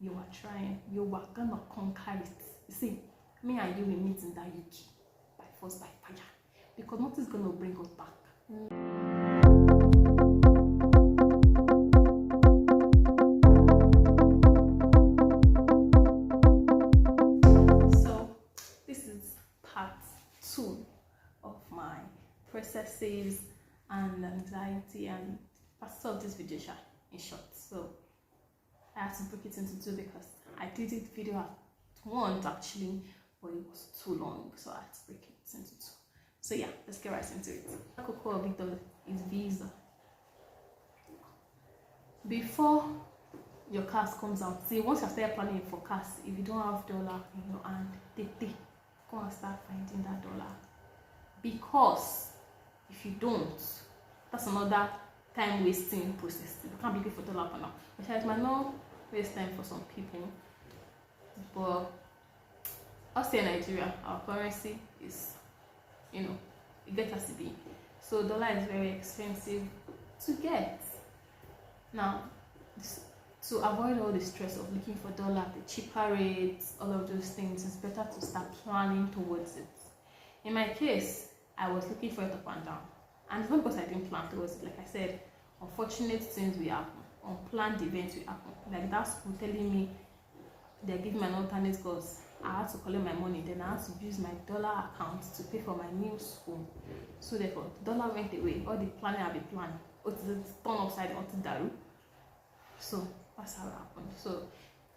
you are trying, you are gonna conquer it. You see, me and you will meet in that UK by force, by fire, because nothing's gonna bring us back. So this is part 2 of my processes and anxiety and parts of this video in short. So I had to break it into 2 because I did this video at once actually, but it was too long, so I had to break it into 2. So yeah, let's get right into it. Cocoa of it is visa. Before your cars comes out, see, once you start planning for cars, if you don't have dollar in your hand, they go and start finding that dollar, because if you don't, that's another time wasting process. You can't be good for dollar for now, which it might not waste time for some people, but us here in Nigeria, our currency is, it gets to be, so dollar is very expensive to get. Now, to avoid all the stress of looking for dollar, the cheaper rates, all of those things, it's better to start planning towards it. In my case, I was looking for it up and down, and it's not because I didn't plan towards it. Like I said, unfortunate things will happen, unplanned events will happen. Like that school telling me they're giving me an alternate course, I had to collect my money, then I had to use my dollar account to pay for my new school. So therefore, the dollar went away. All the planning I've been planning, it's turned upside down to daru. So that's how it happened. So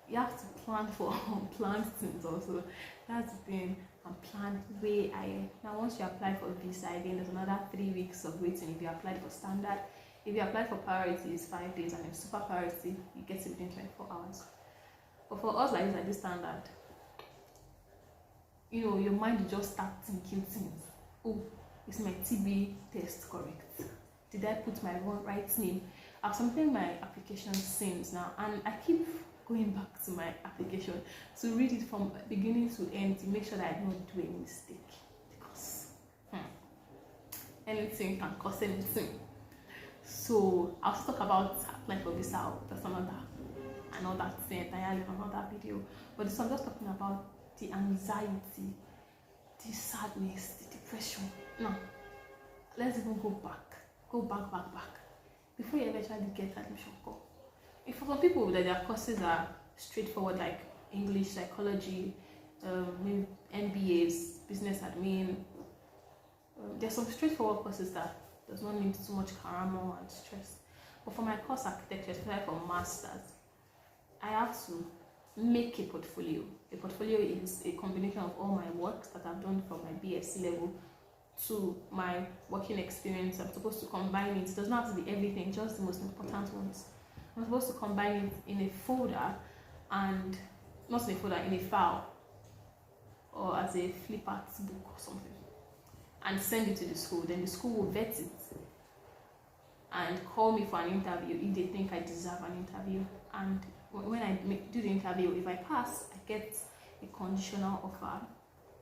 you have to plan for unplanned things also. That's the thing. And plan way ahead. Now once you apply for visa again, there's another 3 weeks of waiting. If you applied for standard, if you apply for priority, it's 5 days, and if super priority, you get it within 24 hours. But for us, like this standard, your mind will just start thinking things. Oh, is my TB test correct? Did I put my right name? I've submitted my application since now, and I keep going back to my application to read it from beginning to end to make sure that I don't do any mistake, because anything can cause anything. So I'll talk about applying for visa. That's another thing entirely, another video. But this I'm just talking about the anxiety, the sadness, the depression. Now, let's even go back. Before you eventually get admission call. If for some people that their courses are straightforward, like English, psychology, maybe MBAs, business admin, there's some straightforward courses that does not need too much karamo and stress. But for my course architecture, especially for masters, I have to make a portfolio. A portfolio is a combination of all my works that I've done from my BSc level to my working experience. I'm supposed to combine it. It doesn't have to be everything, just the most important ones. I'm supposed to combine it in a folder, and not in a folder, in a file, or as a flip art book or something, and send it to the school. Then the school will vet it and call me for an interview if they think I deserve an interview. And when I do the interview, if I pass, I get a conditional offer.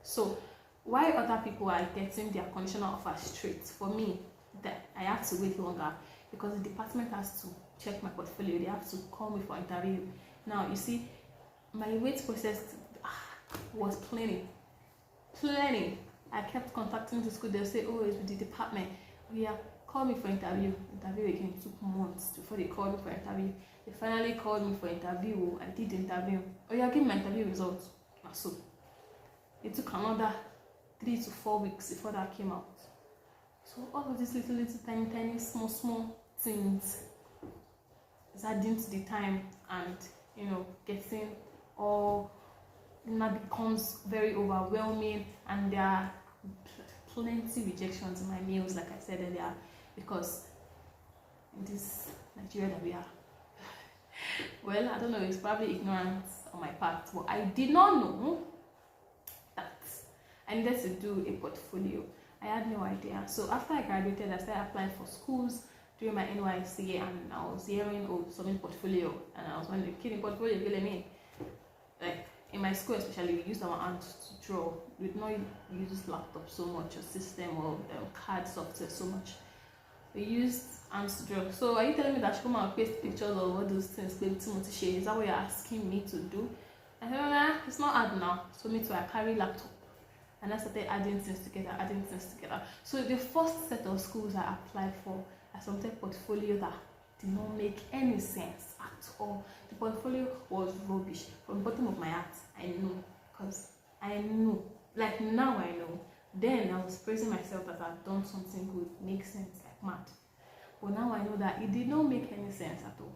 So while other people are getting their conditional offer straight, for me, that I have to wait longer, because the department has to check my portfolio. They have to call me for interview. Now you see, my wait process was plenty. I kept contacting the school. They'll say, oh, it's with the department. Yeah, call me for interview. Interview again took months before they called me for interview. They finally called me for interview. I did the interview. Oh yeah, give me my interview results. So it took another 3 to 4 weeks before that came out. So all of these little tiny small things is adding to the time, and getting all now becomes very overwhelming, and there are plenty rejections in my mails, like I said earlier, because in this Nigeria that we are, well, I don't know, it's probably ignorance on my part, but I did not know that I needed to do a portfolio. I had no idea. So after I graduated, I started applying for schools during my NYC, and I was hearing, oh, submit portfolio, and I was wondering, kidding, portfolio, really mean? Like in my school especially, we used our hands to draw. We did not use laptop so much, or system, or CAD software so much. we used hands to draw. So are you telling me that I should come and paste pictures of all those things? Is that what you're asking me to do? I said, nah, it's not hard now. So me too, I carry laptop. And I started adding things together. So the first set of schools I applied for, I submitted portfolio that did not make any sense at all. The portfolio was rubbish. From the bottom of my heart, I know. Because I know. Like now I know. Then I was praising myself that I'd done something good. Makes sense, like mad. But now I know that it did not make any sense at all.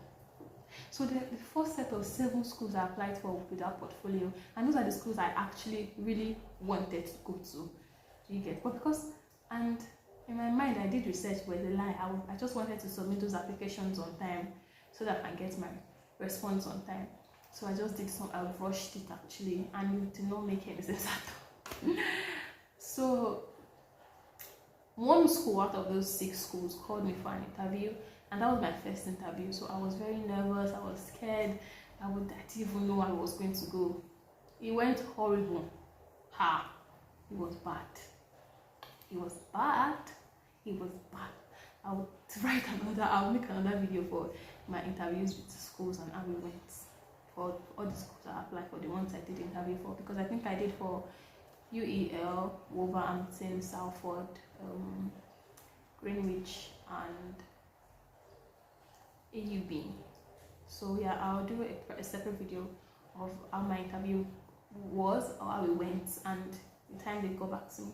So the first set of 7 schools I applied for with that portfolio, and those are the schools I actually really wanted to go to. You get? But because, and in my mind I did research, but the lie, I just wanted to submit those applications on time so that I can get my response on time. So I just did I rushed it actually, and it did not make any sense at all. So one school out of those 6 schools called me for an interview, and that was my first interview. So I was very nervous, I was scared, I didn't even know I was going to go. It went horrible. It was bad. I'll make another video for my interviews with schools and how it went. For all the schools I applied for, the ones I did interview for, because I think I did for UEL, Wolverhampton, Salford, Greenwich, and AUB. So yeah, I'll do a separate video of how my interview was or how it went and the time they got back to me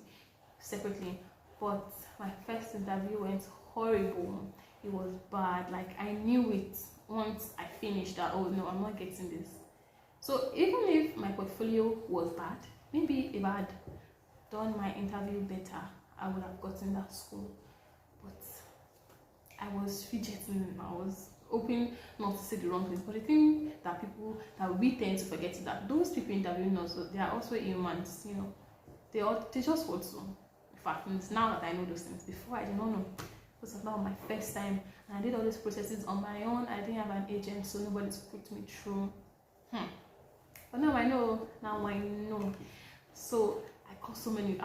separately. But my first interview went horrible. It was bad. Like I knew it once I finished that, oh no, I'm not getting this. So even if my portfolio was bad, maybe if I had done my interview better, I would have gotten that school. But I was fidgeting. I was hoping not to say the wrong things. But the thing that we tend to forget is that those people interviewing us, they are also humans. You know, they just want to. In fact, it's now that I know those things. Before I did not know. It was about my first time, and I did all these processes on my own. I didn't have an agent, so nobody to put me through. But now I know. So I got so many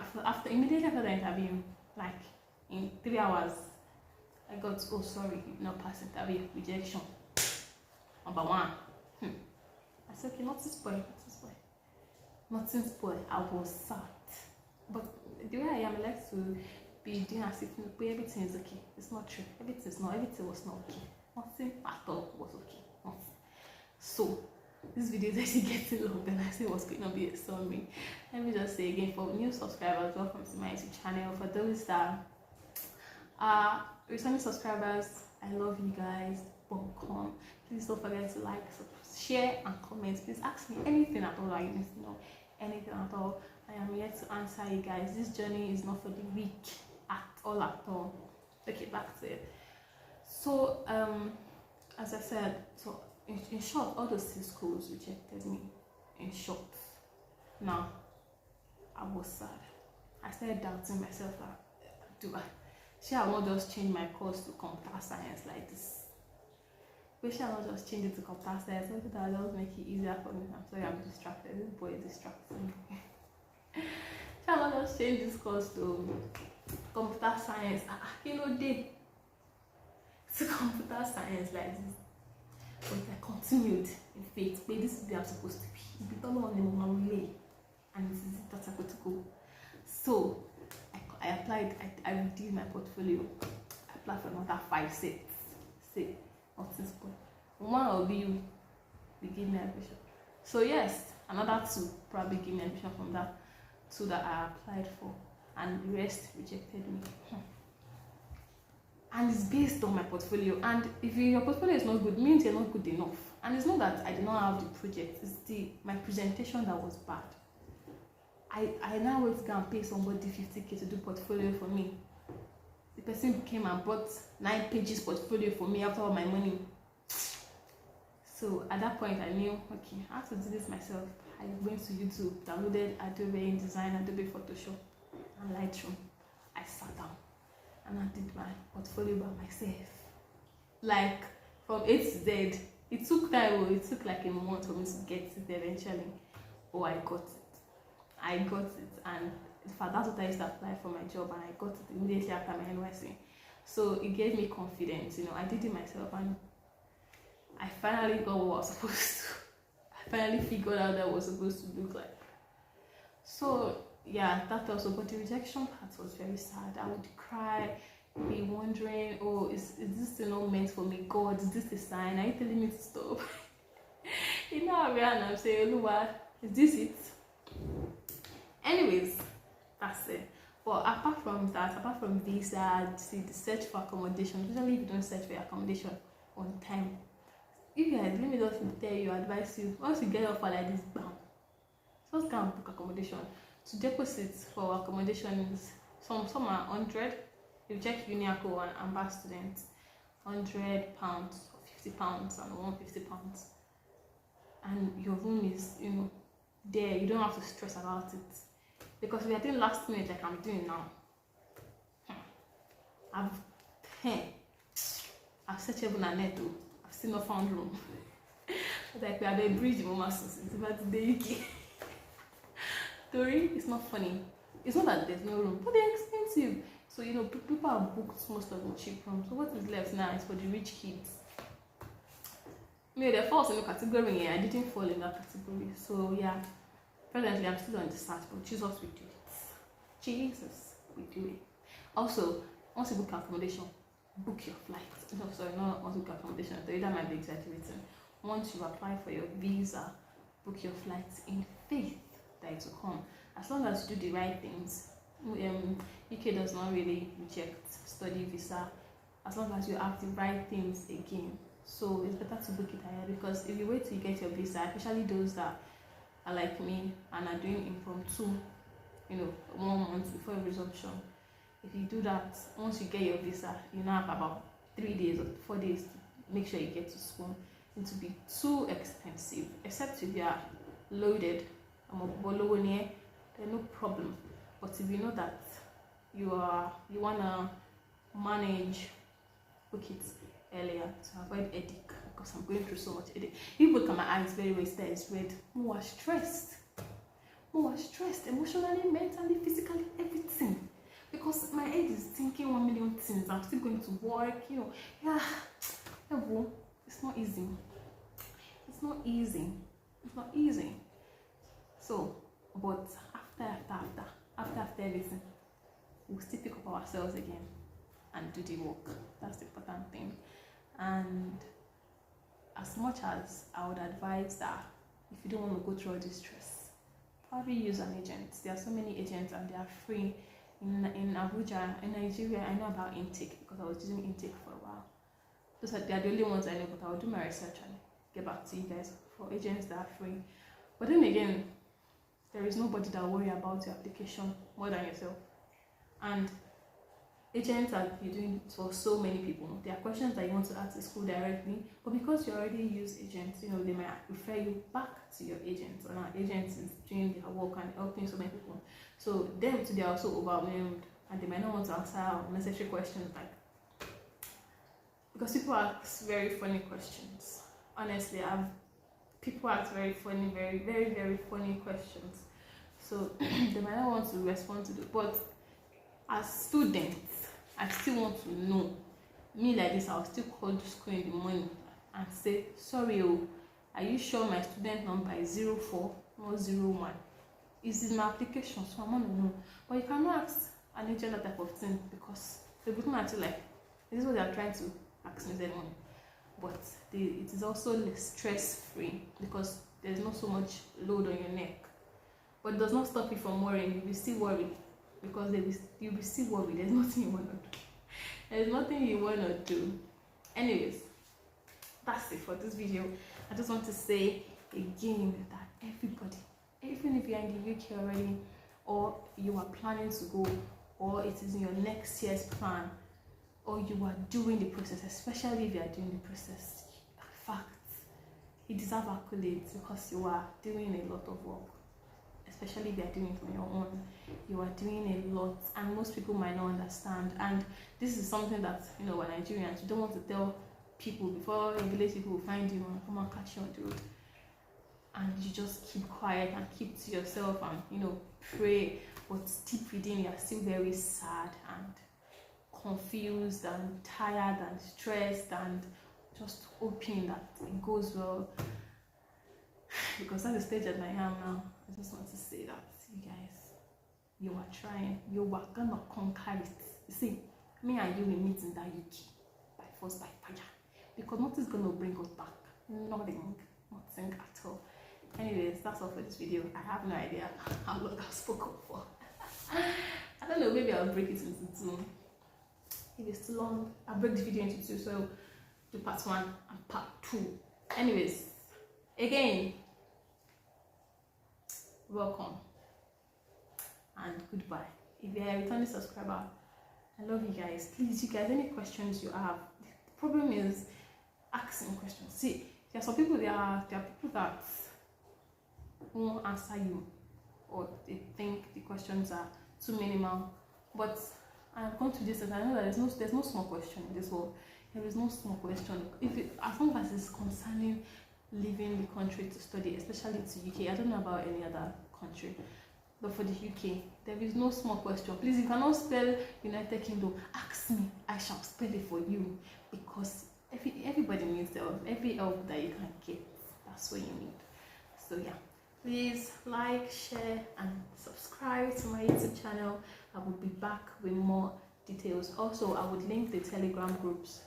immediately after the interview, like in 3 hours, I got, oh sorry, you did not pass interview, rejection. Number 1. I said, okay, nothing spoil. I was sad. But the way I am, I like to be doing as if everything is okay. It's not true. Everything was not okay. Nothing at all was okay. Nothing. So this video is actually getting long, and I say it was going to be a summary. Let me just say again, for new subscribers, welcome to my YouTube channel. For those that are returning subscribers, I love you guys. Welcome. Please don't forget to like, share, and comment. Please ask me anything at all that you need to know. Anything at all. I am here to answer you guys. This journey is not for the weak at all. Okay, back to it. So as I said, so in short, all those 6 schools rejected me. In short, now I was sad. I started doubting myself. I will not just change my course to computer science like this. I will not just change it to computer science. Something that will just make it easier for me. I'm sorry, I'm distracted. This boy is distracting me. I will not just change this course to computer science. To computer science like this. But I continued in faith. But this is where I'm supposed to be. If you don't know my way, and this is that's going to go. So I applied. I reviewed my portfolio. I applied for another 5 sets. Nothing spoiled. One of you will give me admission. So yes, another 2 probably give me admission from that 2 that I applied for, and the rest rejected me. And it's based on my portfolio. And if your portfolio is not good, it means you're not good enough. And it's not that I did not have the project, it's my presentation that was bad. I now went to go and pay somebody 50k to do portfolio for me. The person came and brought 9 pages portfolio for me after all my money. So at that point I knew, okay, I have to do this myself. I went to YouTube, downloaded Adobe InDesign, Adobe Photoshop, and Lightroom. I sat down and I did my portfolio by myself. Like from A to Z. It took time, it took like a month for me to get it eventually. Oh, I got it. And in fact, that's what I used to apply for my job, and I got it immediately after my NYC. So it gave me confidence, you know. I did it myself, and I finally got what I was supposed to. I finally figured out that I was supposed to look like. So yeah, that also, but the rejection part was very sad. I would cry, be wondering, oh, is this not meant for me? God, is this a sign? Are you telling me to stop? You know, I'm saying, Lua, is this it? Anyways, that's it. But apart from that, apart from visa, see the search for accommodation, especially if you don't search for your accommodation on time. If you had, let me just tell you, advise you, once you get offer like this, bam, just go and book accommodation. To deposit for accommodation is some are 100. You check Uniaco and Amber student, £100 or £50 and £150, and your room is, you know, there. You don't have to stress about it, because we are doing last minute like I'm doing now. I've searched even a net too. I've still not found room. Like we have a bridge in Mama since about the UK. Story, it's not funny. It's not that there's no room, but they're expensive. So, you know, people have booked most of the cheap rooms. So what is left now is for the rich kids. Maybe they fall in the category here. I didn't fall in that category. So yeah, presently I'm still on the search, but Jesus will do it. Jesus will do it. Also, once you book accommodation, book your flight. No, sorry, not once you book accommodation. That might be exaggerating. Once you apply for your visa, book your flights in faith that it will come. As long as you do the right things, UK does not really reject study visa, as long as you have the right things again. So it's better to book it ahead, because if you wait till you get your visa, especially those that are like me and are doing impromptu, you know, 1 month before resumption, if you do that, once you get your visa, you now have about 3 days or 4 days to make sure you get to school. It will be too expensive, except if you are loaded. There's no problem. But if you know that you wanna manage, book it earlier to avoid headache, because I'm going through so much headache. If you look at my eyes very wasted, it's red. More stressed, emotionally, mentally, physically, everything. Because my head is thinking 1 million things. I'm still going to work, you know. Yeah, it's not easy. It's not easy. So, but after everything, we'll still pick up ourselves again and do the work. That's the important thing. And as much as I would advise that if you don't want to go through all this stress, probably use an agent. There are so many agents and they are free. In Abuja, in Nigeria, I know about intake because I was using intake for a while. They are the only ones I know, but I will do my research and get back to you guys for agents that are free. But then again, there is nobody that will worry about your application more than yourself. And agents are doing for so many people. There are questions that you want to ask the school directly, but because you already use agents, you know, they might refer you back to your agents, and our agents is doing their work and helping so many people. So them too, they are also overwhelmed, and they might not want to answer unnecessary questions, like, because people ask very funny questions. Honestly, people ask very funny, very, very, very funny questions. So they might not want to respond to it. But as students, I still want to know. Me like this, I'll still call the school in the morning and say, sorry, are you sure my student number is 04 or 01? Is this my application? So I want to know. But you cannot ask an agent that type of thing, because they're looking at you like, this is what they're trying to ask me that morning. But it is also stress-free, because there's not so much load on your neck. But it does not stop you from worrying. You'll be still worried, because you'll be still worried. There's nothing you want to do. There's nothing you want to do. Anyways, that's it for this video. I just want to say again that everybody, even if you're in the UK already, or you are planning to go, or it is in your next year's plan, or you are doing the process, especially if you are doing the process, in fact, you deserve accolades, because you are doing a lot of work. Especially if you are doing it on your own, you are doing a lot, and most people might not understand. And this is something that, you know, we're Nigerians, you don't want to tell people before your village people will find you and come and catch you on the road. And you just keep quiet and keep to yourself and, you know, pray, but deep within you are still very sad and confused and tired and stressed and just hoping that it goes well, because that's the stage that I am now. I just want to say that you guys, you are trying, you are gonna conquer it. You see, me and you will meet in that UK by force, by fire, because nothing's gonna bring us back. Nothing at all. Anyways, that's all for this video. I have no idea how long I've spoken for. I don't know, maybe I'll break it into two. If it's too long, I'll break the video into two, so do part 1 and part 2. Anyways, again, welcome and goodbye. If you're a returning subscriber, I love you guys. Please, you guys, any questions you have, the problem is asking questions. See, there are some people, there are people that won't answer you, or they think the questions are too minimal. But I've gone to this and I know that there's no small question in this world. There is no small question. As long as it's concerning leaving the country to study, especially to UK. I don't know about any other country, but for the UK, there is no small question. Please, you cannot spell United Kingdom. Ask me, I shall spell it for you, because everybody needs help. Every help that you can get, that's what you need. So yeah, please like, share and subscribe to my YouTube channel. I will be back with more details. Also, I would link the Telegram groups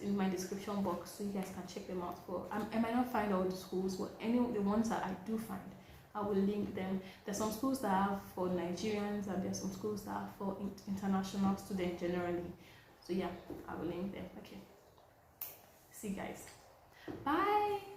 in my description box, so you guys can check them out. For I might not find all the schools, but the ones that I do find, I will link them. There's some schools that are for Nigerians, and there's some schools that are for international students generally. So yeah, I will link them. Okay, see you guys, bye.